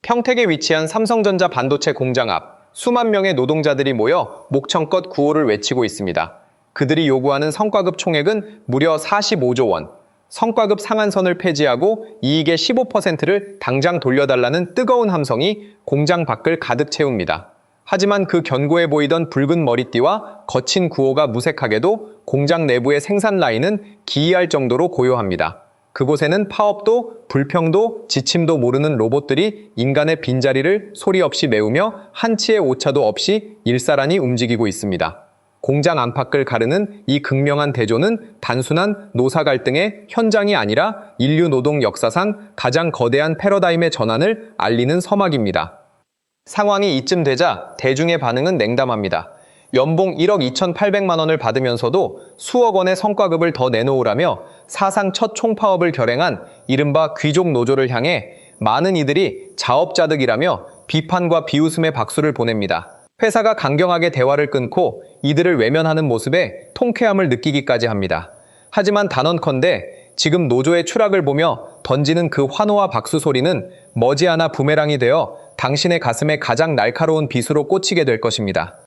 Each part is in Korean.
평택에 위치한 삼성전자 반도체 공장 앞 수만 명의 노동자들이 모여 목청껏 구호를 외치고 있습니다. 그들이 요구하는 성과급 총액은 무려 45조 원. 성과급 상한선을 폐지하고 이익의 15%를 당장 돌려달라는 뜨거운 함성이 공장 밖을 가득 채웁니다. 하지만 그 견고해 보이던 붉은 머리띠와 거친 구호가 무색하게도 공장 내부의 생산 라인은 기이할 정도로 고요합니다. 그곳에는 파업도 불평도 지침도 모르는 로봇들이 인간의 빈자리를 소리 없이 메우며 한치의 오차도 없이 일사란히 움직이고 있습니다. 공장 안팎을 가르는 이 극명한 대조는 단순한 노사 갈등의 현장이 아니라 인류 노동 역사상 가장 거대한 패러다임의 전환을 알리는 서막입니다. 상황이 이쯤 되자 대중의 반응은 냉담합니다. 연봉 1억 2,800만 원을 받으면서도 수억 원의 성과급을 더 내놓으라며 사상 첫 총파업을 결행한 이른바 귀족 노조를 향해 많은 이들이 자업자득이라며 비판과 비웃음의 박수를 보냅니다. 회사가 강경하게 대화를 끊고 이들을 외면하는 모습에 통쾌함을 느끼기까지 합니다. 하지만 단언컨대 지금 노조의 추락을 보며 던지는 그 환호와 박수 소리는 머지않아 부메랑이 되어 당신의 가슴에 가장 날카로운 비수로 꽂히게 될 것입니다.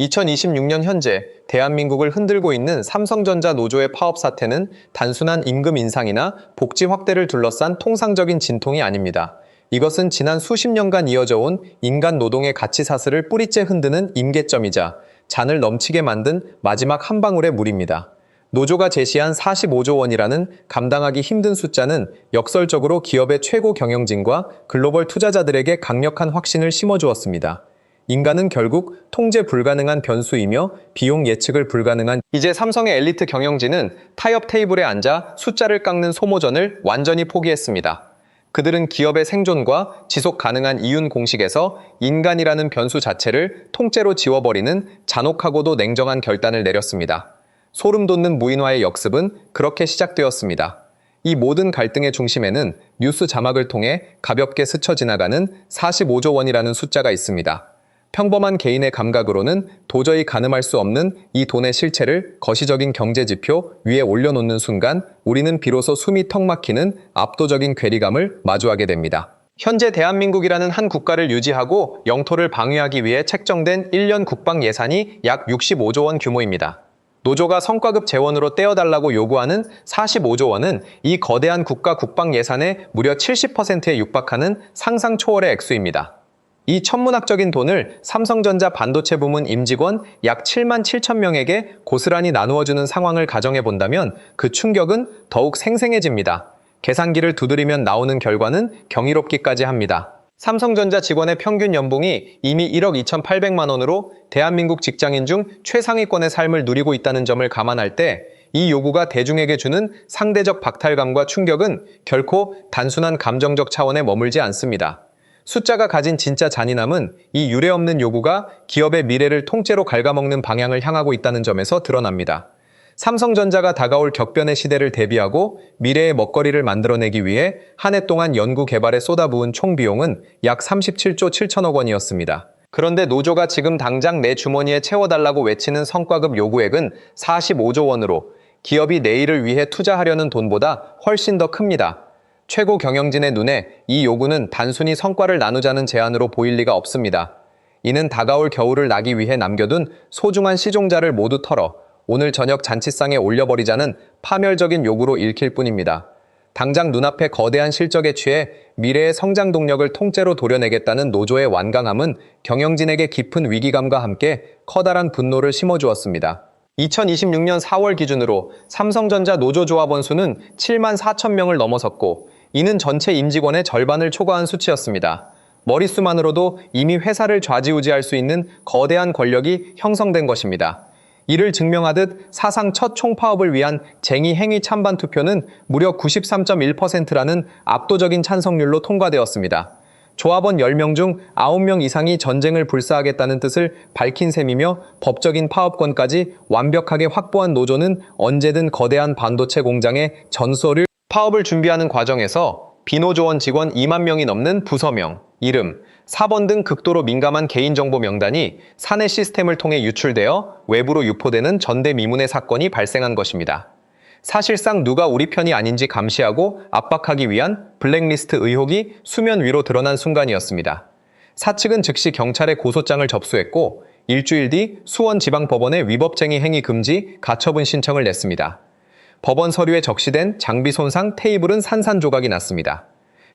2026년 현재 대한민국을 흔들고 있는 삼성전자 노조의 파업 사태는 단순한 임금 인상이나 복지 확대를 둘러싼 통상적인 진통이 아닙니다. 이것은 지난 수십 년간 이어져 온 인간 노동의 가치 사슬을 뿌리째 흔드는 임계점이자 잔을 넘치게 만든 마지막 한 방울의 물입니다. 노조가 제시한 45조 원이라는 감당하기 힘든 숫자는 역설적으로 기업의 최고 경영진과 글로벌 투자자들에게 강력한 확신을 심어주었습니다. 인간은 결국 통제 불가능한 변수이며 비용 예측을 불가능한 이제 삼성의 엘리트 경영진은 타협 테이블에 앉아 숫자를 깎는 소모전을 완전히 포기했습니다. 그들은 기업의 생존과 지속 가능한 이윤 공식에서 인간이라는 변수 자체를 통째로 지워버리는 잔혹하고도 냉정한 결단을 내렸습니다. 소름 돋는 무인화의 역습은 그렇게 시작되었습니다. 이 모든 갈등의 중심에는 뉴스 자막을 통해 가볍게 스쳐 지나가는 45조 원이라는 숫자가 있습니다. 평범한 개인의 감각으로는 도저히 가늠할 수 없는 이 돈의 실체를 거시적인 경제지표 위에 올려놓는 순간 우리는 비로소 숨이 턱 막히는 압도적인 괴리감을 마주하게 됩니다. 현재 대한민국이라는 한 국가를 유지하고 영토를 방위하기 위해 책정된 1년 국방 예산이 약 65조 원 규모입니다. 노조가 성과급 재원으로 떼어달라고 요구하는 45조 원은 이 거대한 국가 국방 예산의 무려 70%에 육박하는 상상 초월의 액수입니다. 이 천문학적인 돈을 삼성전자 반도체 부문 임직원 약 7만 7천 명에게 고스란히 나누어주는 상황을 가정해 본다면 그 충격은 더욱 생생해집니다. 계산기를 두드리면 나오는 결과는 경이롭기까지 합니다. 삼성전자 직원의 평균 연봉이 이미 1억 2,800만 원으로 대한민국 직장인 중 최상위권의 삶을 누리고 있다는 점을 감안할 때 이 요구가 대중에게 주는 상대적 박탈감과 충격은 결코 단순한 감정적 차원에 머물지 않습니다. 숫자가 가진 진짜 잔인함은 이 유례없는 요구가 기업의 미래를 통째로 갉아먹는 방향을 향하고 있다는 점에서 드러납니다. 삼성전자가 다가올 격변의 시대를 대비하고 미래의 먹거리를 만들어내기 위해 한 해 동안 연구 개발에 쏟아부은 총 비용은 약 37조 7천억 원이었습니다. 그런데 노조가 지금 당장 내 주머니에 채워달라고 외치는 성과급 요구액은 45조 원으로 기업이 내일을 위해 투자하려는 돈보다 훨씬 더 큽니다. 최고 경영진의 눈에 이 요구는 단순히 성과를 나누자는 제안으로 보일 리가 없습니다. 이는 다가올 겨울을 나기 위해 남겨둔 소중한 시종자를 모두 털어 오늘 저녁 잔치상에 올려버리자는 파멸적인 요구로 읽힐 뿐입니다. 당장 눈앞의 거대한 실적에 취해 미래의 성장 동력을 통째로 도려내겠다는 노조의 완강함은 경영진에게 깊은 위기감과 함께 커다란 분노를 심어주었습니다. 2026년 4월 기준으로 삼성전자 노조 조합원 수는 7만 4천 명을 넘어섰고 이는 전체 임직원의 절반을 초과한 수치였습니다. 머릿수만으로도 이미 회사를 좌지우지할 수 있는 거대한 권력이 형성된 것입니다. 이를 증명하듯 사상 첫 총파업을 위한 쟁의 행위 찬반 투표는 무려 93.1%라는 압도적인 찬성률로 통과되었습니다. 조합원 10명 중 9명 이상이 전쟁을 불사하겠다는 뜻을 밝힌 셈이며 법적인 파업권까지 완벽하게 확보한 노조는 언제든 거대한 반도체 공장의 전소를 파업을 준비하는 과정에서 비노조원 직원 2만 명이 넘는 부서명, 이름, 사번 등 극도로 민감한 개인정보 명단이 사내 시스템을 통해 유출되어 외부로 유포되는 전대미문의 사건이 발생한 것입니다. 사실상 누가 우리 편이 아닌지 감시하고 압박하기 위한 블랙리스트 의혹이 수면 위로 드러난 순간이었습니다. 사측은 즉시 경찰에 고소장을 접수했고 일주일 뒤 수원지방법원에 위법쟁의 행위 금지 가처분 신청을 냈습니다. 법원 서류에 적시된 장비 손상 테이블은 산산조각이 났습니다.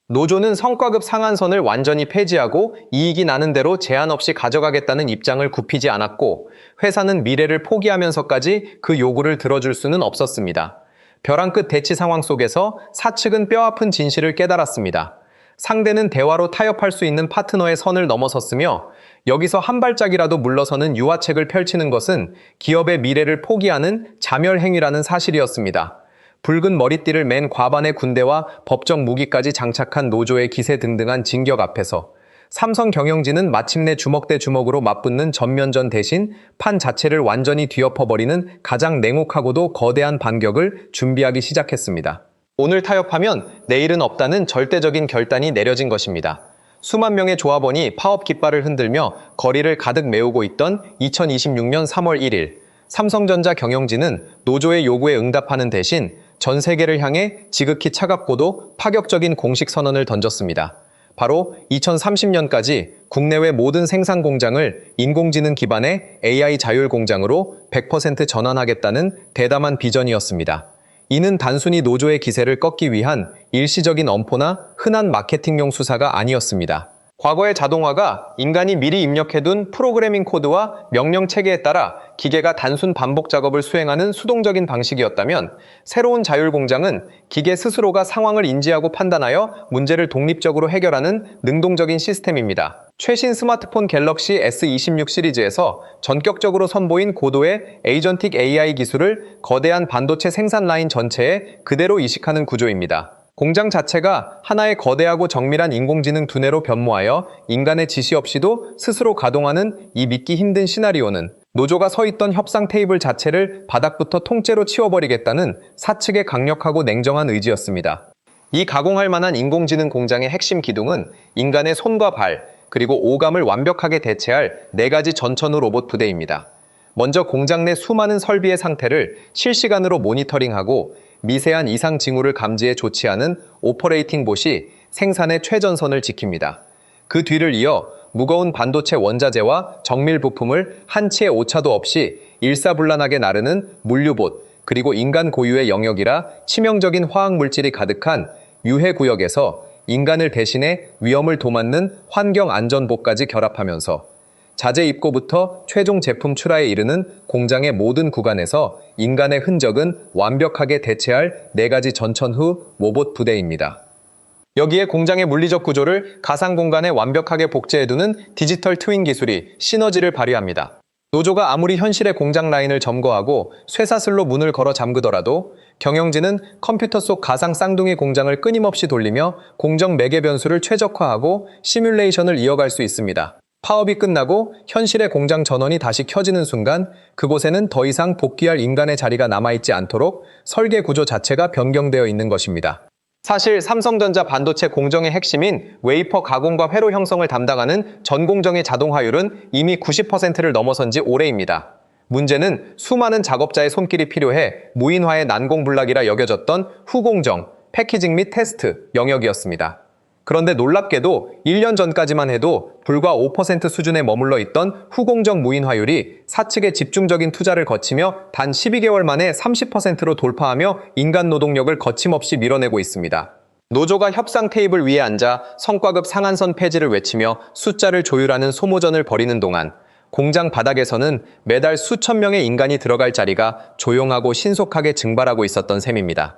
노조는 성과급 상한선을 완전히 폐지하고 이익이 나는 대로 제한 없이 가져가겠다는 입장을 굽히지 않았고 회사는 미래를 포기하면서까지 그 요구를 들어줄 수는 없었습니다. 벼랑 끝 대치 상황 속에서 사측은 뼈아픈 진실을 깨달았습니다. 상대는 대화로 타협할 수 있는 파트너의 선을 넘어섰으며 여기서 한 발짝이라도 물러서는 유화책을 펼치는 것은 기업의 미래를 포기하는 자멸 행위라는 사실이었습니다. 붉은 머리띠를 맨 과반의 군대와 법정 무기까지 장착한 노조의 기세등등한 진격 앞에서 삼성 경영진은 마침내 주먹 대 주먹으로 맞붙는 전면전 대신 판 자체를 완전히 뒤엎어버리는 가장 냉혹하고도 거대한 반격을 준비하기 시작했습니다. 오늘 타협하면 내일은 없다는 절대적인 결단이 내려진 것입니다. 수만 명의 조합원이 파업 깃발을 흔들며 거리를 가득 메우고 있던 2026년 3월 1일, 삼성전자 경영진은 노조의 요구에 응답하는 대신 전 세계를 향해 지극히 차갑고도 파격적인 공식 선언을 던졌습니다. 바로 2030년까지 국내외 모든 생산 공장을 인공지능 기반의 AI 자율 공장으로 100% 전환하겠다는 대담한 비전이었습니다. 이는 단순히 노조의 기세를 꺾기 위한 일시적인 엄포나 흔한 마케팅용 수사가 아니었습니다. 과거의 자동화가 인간이 미리 입력해둔 프로그래밍 코드와 명령 체계에 따라 기계가 단순 반복 작업을 수행하는 수동적인 방식이었다면 새로운 자율 공장은 기계 스스로가 상황을 인지하고 판단하여 문제를 독립적으로 해결하는 능동적인 시스템입니다. 최신 스마트폰 갤럭시 S26 시리즈에서 전격적으로 선보인 고도의 에이전틱 AI 기술을 거대한 반도체 생산 라인 전체에 그대로 이식하는 구조입니다. 공장 자체가 하나의 거대하고 정밀한 인공지능 두뇌로 변모하여 인간의 지시 없이도 스스로 가동하는 이 믿기 힘든 시나리오는 노조가 서 있던 협상 테이블 자체를 바닥부터 통째로 치워버리겠다는 사측의 강력하고 냉정한 의지였습니다. 이 가공할 만한 인공지능 공장의 핵심 기둥은 인간의 손과 발, 그리고 오감을 완벽하게 대체할 4가지 전천후 로봇 부대입니다. 먼저 공장 내 수많은 설비의 상태를 실시간으로 모니터링하고 미세한 이상 징후를 감지해 조치하는 오퍼레이팅 봇이 생산의 최전선을 지킵니다. 그 뒤를 이어 무거운 반도체 원자재와 정밀 부품을 한치의 오차도 없이 일사불란하게 나르는 물류봇, 그리고 인간 고유의 영역이라 치명적인 화학물질이 가득한 유해구역에서 인간을 대신해 위험을 도맡는 환경안전봇까지 결합하면서 자재 입고부터 최종 제품 출하에 이르는 공장의 모든 구간에서 인간의 흔적은 완벽하게 대체할 4가지 전천후 로봇 부대입니다. 여기에 공장의 물리적 구조를 가상 공간에 완벽하게 복제해두는 디지털 트윈 기술이 시너지를 발휘합니다. 노조가 아무리 현실의 공장 라인을 점거하고 쇠사슬로 문을 걸어 잠그더라도 경영진은 컴퓨터 속 가상 쌍둥이 공장을 끊임없이 돌리며 공정 매개 변수를 최적화하고 시뮬레이션을 이어갈 수 있습니다. 파업이 끝나고 현실의 공장 전원이 다시 켜지는 순간 그곳에는 더 이상 복귀할 인간의 자리가 남아있지 않도록 설계 구조 자체가 변경되어 있는 것입니다. 사실 삼성전자 반도체 공정의 핵심인 웨이퍼 가공과 회로 형성을 담당하는 전 공정의 자동화율은 이미 90%를 넘어선 지 오래입니다. 문제는 수많은 작업자의 손길이 필요해 무인화의 난공불락이라 여겨졌던 후공정, 패키징 및 테스트 영역이었습니다. 그런데 놀랍게도 1년 전까지만 해도 불과 5% 수준에 머물러 있던 후공정 무인화율이 사측의 집중적인 투자를 거치며 단 12개월 만에 30%로 돌파하며 인간 노동력을 거침없이 밀어내고 있습니다. 노조가 협상 테이블 위에 앉아 성과급 상한선 폐지를 외치며 숫자를 조율하는 소모전을 벌이는 동안 공장 바닥에서는 매달 수천 명의 인간이 들어갈 자리가 조용하고 신속하게 증발하고 있었던 셈입니다.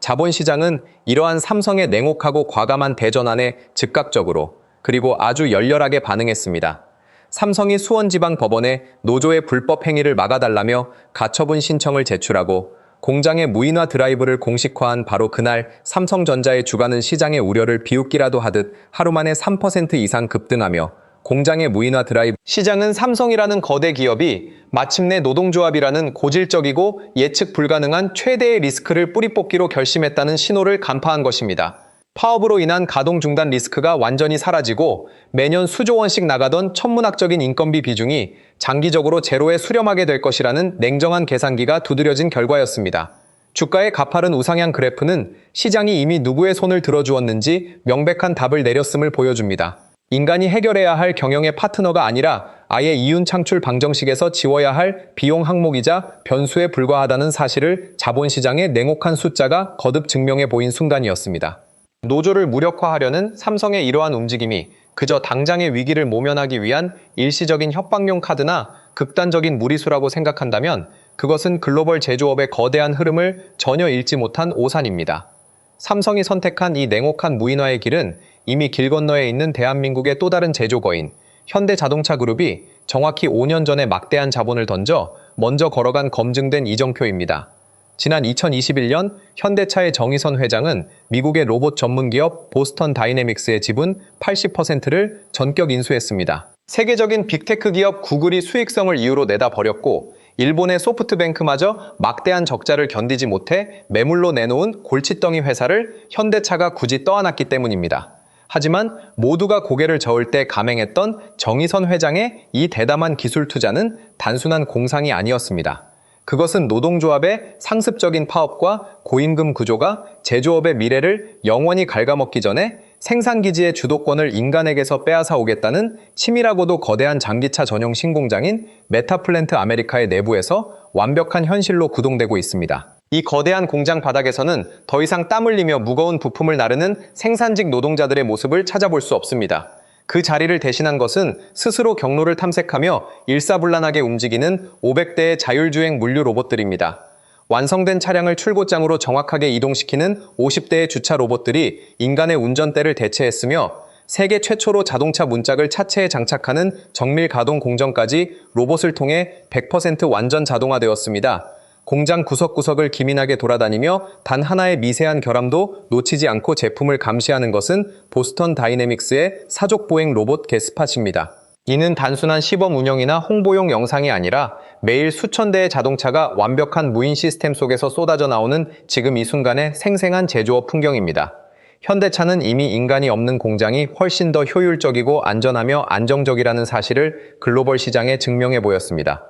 자본시장은 이러한 삼성의 냉혹하고 과감한 대전환에 즉각적으로 그리고 아주 열렬하게 반응했습니다. 삼성이 수원지방법원에 노조의 불법 행위를 막아달라며 가처분 신청을 제출하고 공장의 무인화 드라이브를 공식화한 바로 그날 삼성전자의 주가는 시장의 우려를 비웃기라도 하듯 하루 만에 3% 이상 급등하며 공장의 무인화 드라이브 시장은 삼성이라는 거대 기업이 마침내 노동조합이라는 고질적이고 예측 불가능한 최대의 리스크를 뿌리뽑기로 결심했다는 신호를 간파한 것입니다. 파업으로 인한 가동 중단 리스크가 완전히 사라지고 매년 수조 원씩 나가던 천문학적인 인건비 비중이 장기적으로 제로에 수렴하게 될 것이라는 냉정한 계산기가 두드려진 결과였습니다. 주가의 가파른 우상향 그래프는 시장이 이미 누구의 손을 들어주었는지 명백한 답을 내렸음을 보여줍니다. 인간이 해결해야 할 경영의 파트너가 아니라 아예 이윤 창출 방정식에서 지워야 할 비용 항목이자 변수에 불과하다는 사실을 자본시장의 냉혹한 숫자가 거듭 증명해 보인 순간이었습니다. 노조를 무력화하려는 삼성의 이러한 움직임이 그저 당장의 위기를 모면하기 위한 일시적인 협박용 카드나 극단적인 무리수라고 생각한다면 그것은 글로벌 제조업의 거대한 흐름을 전혀 읽지 못한 오산입니다. 삼성이 선택한 이 냉혹한 무인화의 길은 이미 길 건너에 있는 대한민국의 또 다른 제조거인 현대자동차그룹이 정확히 5년 전에 막대한 자본을 던져 먼저 걸어간 검증된 이정표입니다. 지난 2021년 현대차의 정의선 회장은 미국의 로봇 전문기업 보스턴 다이내믹스의 지분 80%를 전격 인수했습니다. 세계적인 빅테크 기업 구글이 수익성을 이유로 내다버렸고 일본의 소프트뱅크마저 막대한 적자를 견디지 못해 매물로 내놓은 골칫덩이 회사를 현대차가 굳이 떠안았기 때문입니다. 하지만 모두가 고개를 저을 때 감행했던 정의선 회장의 이 대담한 기술 투자는 단순한 공상이 아니었습니다. 그것은 노동조합의 상습적인 파업과 고임금 구조가 제조업의 미래를 영원히 갉아먹기 전에 생산기지의 주도권을 인간에게서 빼앗아 오겠다는 치밀하고도 거대한 장기차 전용 신공장인 메타플랜트 아메리카의 내부에서 완벽한 현실로 구동되고 있습니다. 이 거대한 공장 바닥에서는 더 이상 땀 흘리며 무거운 부품을 나르는 생산직 노동자들의 모습을 찾아볼 수 없습니다. 그 자리를 대신한 것은 스스로 경로를 탐색하며 일사불란하게 움직이는 500대의 자율주행 물류 로봇들입니다. 완성된 차량을 출고장으로 정확하게 이동시키는 50대의 주차 로봇들이 인간의 운전대를 대체했으며 세계 최초로 자동차 문짝을 차체에 장착하는 정밀 가동 공정까지 로봇을 통해 100% 완전 자동화되었습니다. 공장 구석구석을 기민하게 돌아다니며 단 하나의 미세한 결함도 놓치지 않고 제품을 감시하는 것은 보스턴 다이내믹스의 사족보행 로봇 게스팟입니다. 이는 단순한 시범 운영이나 홍보용 영상이 아니라 매일 수천 대의 자동차가 완벽한 무인 시스템 속에서 쏟아져 나오는 지금 이 순간의 생생한 제조업 풍경입니다. 현대차는 이미 인간이 없는 공장이 훨씬 더 효율적이고 안전하며 안정적이라는 사실을 글로벌 시장에 증명해 보였습니다.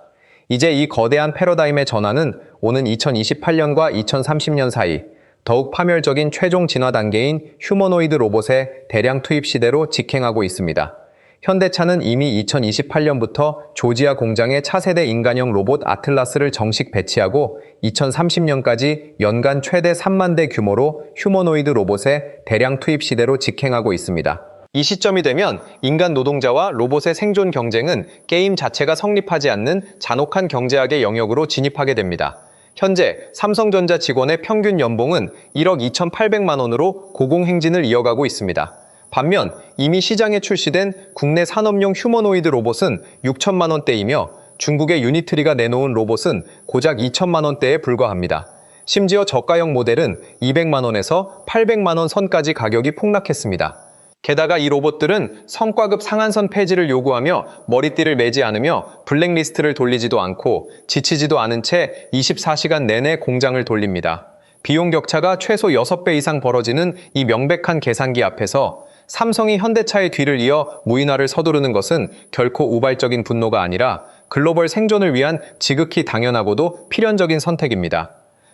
이제 이 거대한 패러다임의 전환은 오는 2028년과 2030년 사이 더욱 파멸적인 최종 진화 단계인 휴머노이드 로봇의 대량 투입 시대로 직행하고 있습니다. 현대차는 이미 2028년부터 조지아 공장에 차세대 인간형 로봇 아틀라스를 정식 배치하고 2030년까지 연간 최대 3만 대 규모로 휴머노이드 로봇의 대량 투입 시대로 직행하고 있습니다. 이 시점이 되면 인간 노동자와 로봇의 생존 경쟁은 게임 자체가 성립하지 않는 잔혹한 경제학의 영역으로 진입하게 됩니다. 현재 삼성전자 직원의 평균 연봉은 1억 2,800만 원으로 고공행진을 이어가고 있습니다. 반면 이미 시장에 출시된 국내 산업용 휴머노이드 로봇은 6천만 원대이며 중국의 유니트리가 내놓은 로봇은 고작 2천만 원대에 불과합니다. 심지어 저가형 모델은 200만 원에서 800만 원 선까지 가격이 폭락했습니다. 게다가 이 로봇들은 성과급 상한선 폐지를 요구하며 머리띠를 매지 않으며 블랙리스트를 돌리지도 않고 지치지도 않은 채 24시간 내내 공장을 돌립니다. 비용 격차가 최소 6배 이상 벌어지는 이 명백한 계산기 앞에서 삼성이 현대차의 뒤를 이어 무인화를 서두르는 것은 결코 우발적인 분노가 아니라 글로벌 생존을 위한 지극히 당연하고도 필연적인 선택입니다.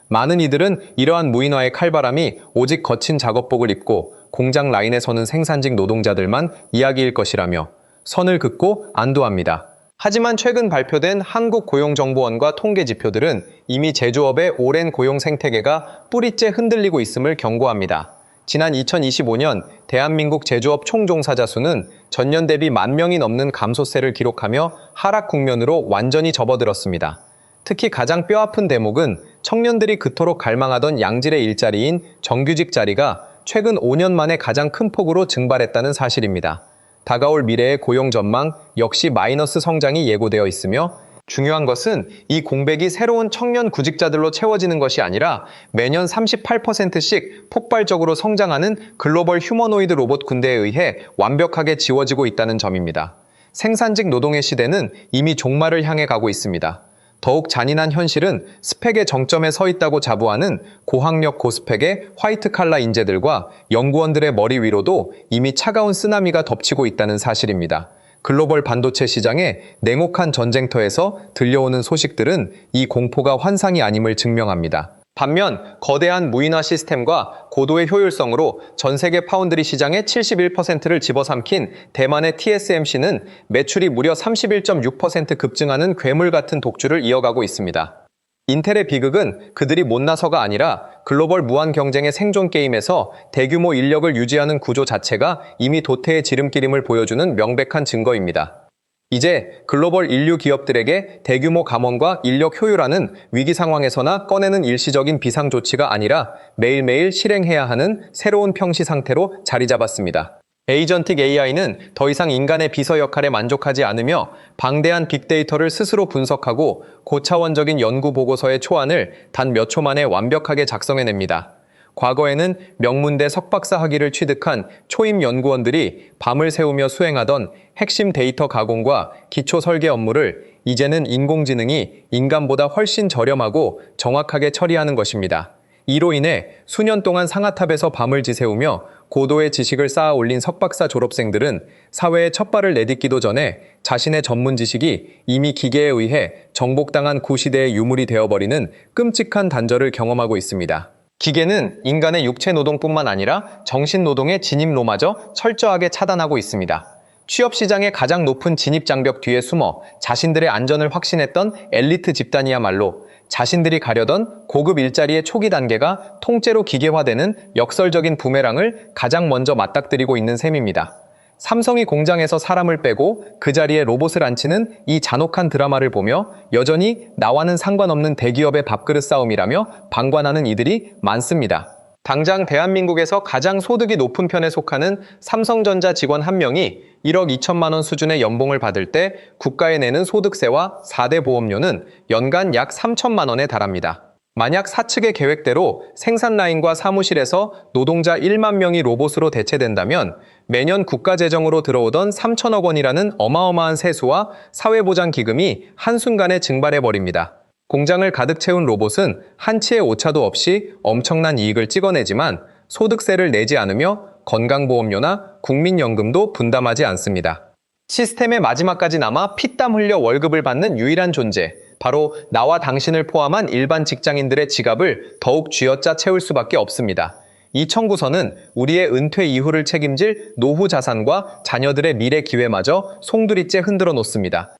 많은 이들은 이러한 무인화의 칼바람이 오직 거친 작업복을 입고 공장 라인에 서는 생산직 노동자들만 이야기일 것이라며 선을 긋고 안도합니다. 하지만 최근 발표된 한국고용정보원과 통계지표들은 이미 제조업의 오랜 고용 생태계가 뿌리째 흔들리고 있음을 경고합니다. 지난 2025년 대한민국 제조업 총종사자 수는 전년 대비 1만 명이 넘는 감소세를 기록하며 하락 국면으로 완전히 접어들었습니다. 특히 가장 뼈아픈 대목은 청년들이 그토록 갈망하던 양질의 일자리인 정규직 자리가 최근 5년 만에 가장 큰 폭으로 증발했다는 사실입니다. 다가올 미래의 고용 전망 역시 마이너스 성장이 예고되어 있으며 중요한 것은 이 공백이 새로운 청년 구직자들로 채워지는 것이 아니라 매년 38%씩 폭발적으로 성장하는 글로벌 휴머노이드 로봇 군대에 의해 완벽하게 지워지고 있다는 점입니다. 생산직 노동의 시대는 이미 종말을 향해 가고 있습니다. 더욱 잔인한 현실은 스펙의 정점에 서 있다고 자부하는 고학력 고스펙의 화이트칼라 인재들과 연구원들의 머리 위로도 이미 차가운 쓰나미가 덮치고 있다는 사실입니다. 글로벌 반도체 시장의 냉혹한 전쟁터에서 들려오는 소식들은 이 공포가 환상이 아님을 증명합니다. 반면 거대한 무인화 시스템과 고도의 효율성으로 전 세계 파운드리 시장의 71%를 집어삼킨 대만의 TSMC는 매출이 무려 31.6% 급증하는 괴물 같은 독주를 이어가고 있습니다. 인텔의 비극은 그들이 못나서가 아니라 글로벌 무한 경쟁의 생존 게임에서 대규모 인력을 유지하는 구조 자체가 이미 도태의 지름길임을 보여주는 명백한 증거입니다. 이제 글로벌 인류 기업들에게 대규모 감원과 인력 효율화는 위기 상황에서나 꺼내는 일시적인 비상 조치가 아니라 매일매일 실행해야 하는 새로운 평시 상태로 자리 잡았습니다. 에이전틱 AI는 더 이상 인간의 비서 역할에 만족하지 않으며 방대한 빅데이터를 스스로 분석하고 고차원적인 연구 보고서의 초안을 단 몇 초 만에 완벽하게 작성해냅니다. 과거에는 명문대 석박사 학위를 취득한 초임 연구원들이 밤을 새우며 수행하던 핵심 데이터 가공과 기초 설계 업무를 이제는 인공지능이 인간보다 훨씬 저렴하고 정확하게 처리하는 것입니다. 이로 인해 수년 동안 상아탑에서 밤을 지새우며 고도의 지식을 쌓아 올린 석박사 졸업생들은 사회에 첫 발을 내딛기도 전에 자신의 전문 지식이 이미 기계에 의해 정복당한 구시대의 유물이 되어버리는 끔찍한 단절을 경험하고 있습니다. 기계는 인간의 육체 노동뿐만 아니라 정신 노동의 진입로마저 철저하게 차단하고 있습니다. 취업시장의 가장 높은 진입장벽 뒤에 숨어 자신들의 안전을 확신했던 엘리트 집단이야말로 자신들이 가려던 고급 일자리의 초기 단계가 통째로 기계화되는 역설적인 부메랑을 가장 먼저 맞닥뜨리고 있는 셈입니다. 삼성이 공장에서 사람을 빼고 그 자리에 로봇을 앉히는 이 잔혹한 드라마를 보며 여전히 나와는 상관없는 대기업의 밥그릇 싸움이라며 방관하는 이들이 많습니다. 당장 대한민국에서 가장 소득이 높은 편에 속하는 삼성전자 직원 한 명이 1억 2천만 원 수준의 연봉을 받을 때 국가에 내는 소득세와 4대 보험료는 연간 약 3천만 원에 달합니다. 만약 사측의 계획대로 생산 라인과 사무실에서 노동자 1만 명이 로봇으로 대체된다면 매년 국가 재정으로 들어오던 3천억 원이라는 어마어마한 세수와 사회보장기금이 한순간에 증발해버립니다. 공장을 가득 채운 로봇은 한치의 오차도 없이 엄청난 이익을 찍어내지만 소득세를 내지 않으며 건강보험료나 국민연금도 분담하지 않습니다. 시스템의 마지막까지 남아 피땀 흘려 월급을 받는 유일한 존재, 바로 나와 당신을 포함한 일반 직장인들의 지갑을 더욱 쥐어짜 채울 수밖에 없습니다. 이 청구서는 우리의 은퇴 이후를 책임질 노후 자산과 자녀들의 미래 기회마저 송두리째 흔들어 놓습니다.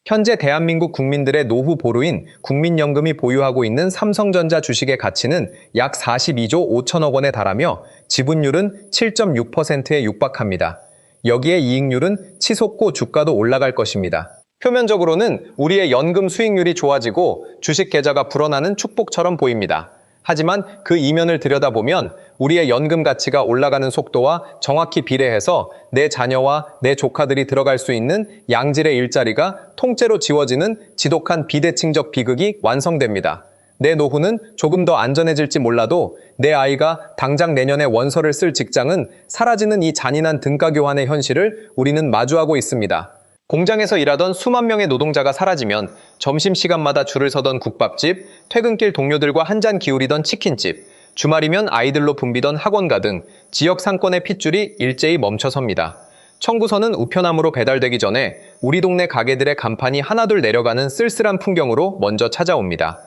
현재 대한민국 국민들의 노후 보루인 국민연금이 보유하고 있는 삼성전자 주식의 가치는 약 42조 5천억 원에 달하며 지분율은 7.6%에 육박합니다. 여기에 이익률은 치솟고 주가도 올라갈 것입니다. 표면적으로는 우리의 연금 수익률이 좋아지고 주식 계좌가 불어나는 축복처럼 보입니다. 하지만 그 이면을 들여다보면 우리의 연금 가치가 올라가는 속도와 정확히 비례해서 내 자녀와 내 조카들이 들어갈 수 있는 양질의 일자리가 통째로 지워지는 지독한 비대칭적 비극이 완성됩니다. 내 노후는 조금 더 안전해질지 몰라도 내 아이가 당장 내년에 원서를 쓸 직장은 사라지는 이 잔인한 등가 교환의 현실을 우리는 마주하고 있습니다. 공장에서 일하던 수만 명의 노동자가 사라지면 점심시간마다 줄을 서던 국밥집, 퇴근길 동료들과 한잔 기울이던 치킨집, 주말이면 아이들로 붐비던 학원가 등 지역 상권의 핏줄이 일제히 멈춰섭니다. 청구서는 우편함으로 배달되기 전에 우리 동네 가게들의 간판이 하나둘 내려가는 쓸쓸한 풍경으로 먼저 찾아옵니다.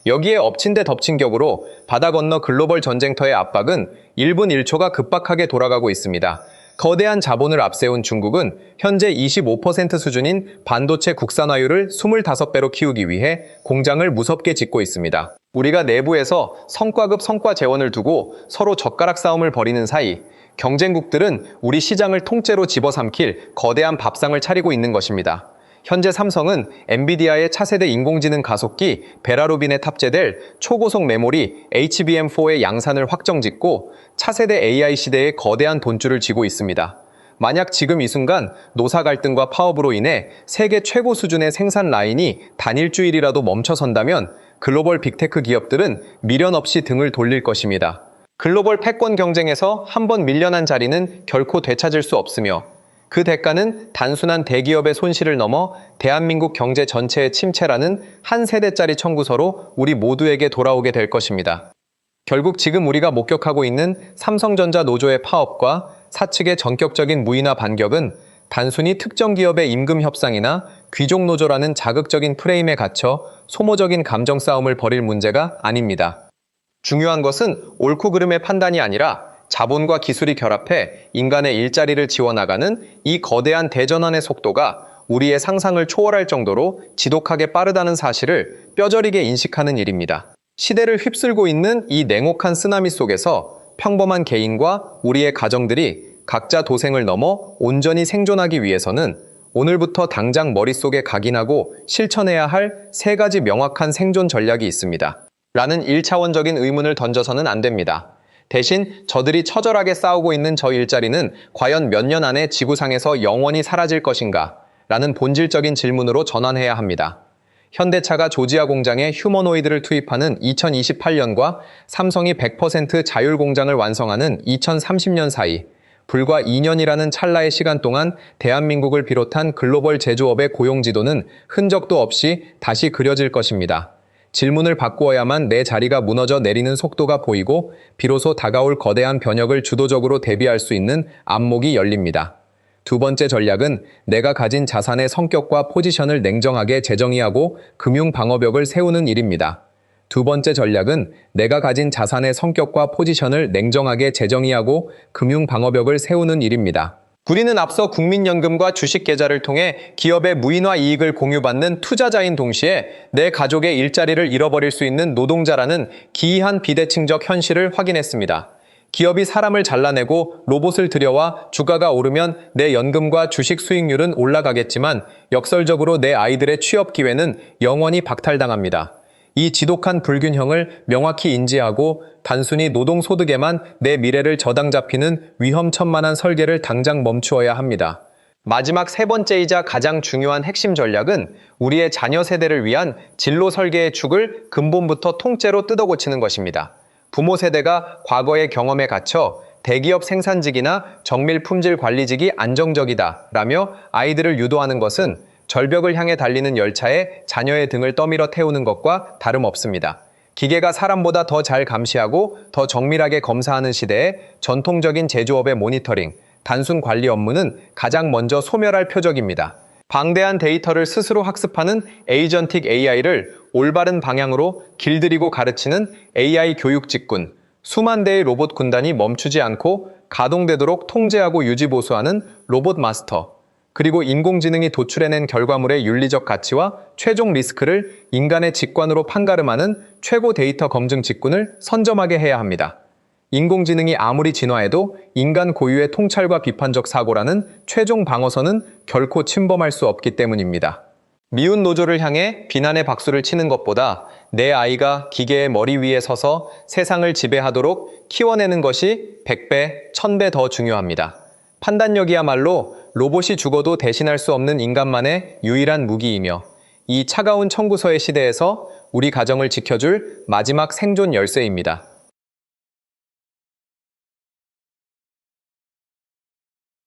여기에 엎친 데 덮친 격으로 바다 건너 글로벌 전쟁터의 압박은 1분 1초가 급박하게 돌아가고 있습니다. 거대한 자본을 앞세운 중국은 현재 25% 수준인 반도체 국산화율을 25배로 키우기 위해 공장을 무섭게 짓고 있습니다. 우리가 내부에서 성과급 성과 재원을 두고 서로 젓가락 싸움을 벌이는 사이 경쟁국들은 우리 시장을 통째로 집어삼킬 거대한 밥상을 차리고 있는 것입니다. 현재 삼성은 엔비디아의 차세대 인공지능 가속기 베라루빈에 탑재될 초고속 메모리 HBM4의 양산을 확정짓고 차세대 AI 시대에 거대한 돈줄을 쥐고 있습니다. 만약 지금 이 순간 노사 갈등과 파업으로 인해 세계 최고 수준의 생산 라인이 단일주일이라도 멈춰선다면 글로벌 빅테크 기업들은 미련 없이 등을 돌릴 것입니다. 글로벌 패권 경쟁에서 한번 밀려난 자리는 결코 되찾을 수 없으며 그 대가는 단순한 대기업의 손실을 넘어 대한민국 경제 전체의 침체라는 한 세대짜리 청구서로 우리 모두에게 돌아오게 될 것입니다. 결국 지금 우리가 목격하고 있는 삼성전자 노조의 파업과 사측의 전격적인 무인화 반격은 단순히 특정 기업의 임금 협상이나 귀족 노조라는 자극적인 프레임에 갇혀 소모적인 감정 싸움을 벌일 문제가 아닙니다. 중요한 것은 옳고 그름의 판단이 아니라 자본과 기술이 결합해 인간의 일자리를 지워나가는 이 거대한 대전환의 속도가 우리의 상상을 초월할 정도로 지독하게 빠르다는 사실을 뼈저리게 인식하는 일입니다. 시대를 휩쓸고 있는 이 냉혹한 쓰나미 속에서 평범한 개인과 우리의 가정들이 각자 도생을 넘어 온전히 생존하기 위해서는 오늘부터 당장 머릿속에 각인하고 실천해야 할 3가지 명확한 생존 전략이 있습니다. 라는 1차원적인 의문을 던져서는 안 됩니다. 대신 저들이 처절하게 싸우고 있는 저 일자리는 과연 몇 년 안에 지구상에서 영원히 사라질 것인가? 라는 본질적인 질문으로 전환해야 합니다. 현대차가 조지아 공장에 휴머노이드를 투입하는 2028년과 삼성이 100% 자율 공장을 완성하는 2030년 사이, 불과 2년이라는 찰나의 시간 동안 대한민국을 비롯한 글로벌 제조업의 고용 지도는 흔적도 없이 다시 그려질 것입니다. 질문을 바꾸어야만 내 자리가 무너져 내리는 속도가 보이고 비로소 다가올 거대한 변혁을 주도적으로 대비할 수 있는 안목이 열립니다. 2번째 전략은 내가 가진 자산의 성격과 포지션을 냉정하게 재정의하고 금융 방어벽을 세우는 일입니다. 2번째 전략은 내가 가진 자산의 성격과 포지션을 냉정하게 재정의하고 금융 방어벽을 세우는 일입니다. 우리는 앞서 국민연금과 주식계좌를 통해 기업의 무인화 이익을 공유받는 투자자인 동시에 내 가족의 일자리를 잃어버릴 수 있는 노동자라는 기이한 비대칭적 현실을 확인했습니다. 기업이 사람을 잘라내고 로봇을 들여와 주가가 오르면 내 연금과 주식 수익률은 올라가겠지만 역설적으로 내 아이들의 취업 기회는 영원히 박탈당합니다. 이 지독한 불균형을 명확히 인지하고 단순히 노동소득에만 내 미래를 저당 잡히는 위험천만한 설계를 당장 멈추어야 합니다. 마지막 3번째이자 가장 중요한 핵심 전략은 우리의 자녀 세대를 위한 진로 설계의 축을 근본부터 통째로 뜯어고치는 것입니다. 부모 세대가 과거의 경험에 갇혀 대기업 생산직이나 정밀 품질 관리직이 안정적이다 라며 아이들을 유도하는 것은 절벽을 향해 달리는 열차에 자녀의 등을 떠밀어 태우는 것과 다름없습니다. 기계가 사람보다 더 잘 감시하고 더 정밀하게 검사하는 시대에 전통적인 제조업의 모니터링, 단순 관리 업무는 가장 먼저 소멸할 표적입니다. 방대한 데이터를 스스로 학습하는 에이전틱 AI를 올바른 방향으로 길들이고 가르치는 AI 교육 직군, 수만 대의 로봇 군단이 멈추지 않고 가동되도록 통제하고 유지보수하는 로봇 마스터, 그리고 인공지능이 도출해낸 결과물의 윤리적 가치와 최종 리스크를 인간의 직관으로 판가름하는 최고 데이터 검증 직군을 선점하게 해야 합니다. 인공지능이 아무리 진화해도 인간 고유의 통찰과 비판적 사고라는 최종 방어선은 결코 침범할 수 없기 때문입니다. 미운 노조를 향해 비난의 박수를 치는 것보다 내 아이가 기계의 머리 위에 서서 세상을 지배하도록 키워내는 것이 100배, 1000배 더 중요합니다. 판단력이야말로 로봇이 죽어도 대신할 수 없는 인간만의 유일한 무기이며 이 차가운 청구서의 시대에서 우리 가정을 지켜줄 마지막 생존 열쇠입니다.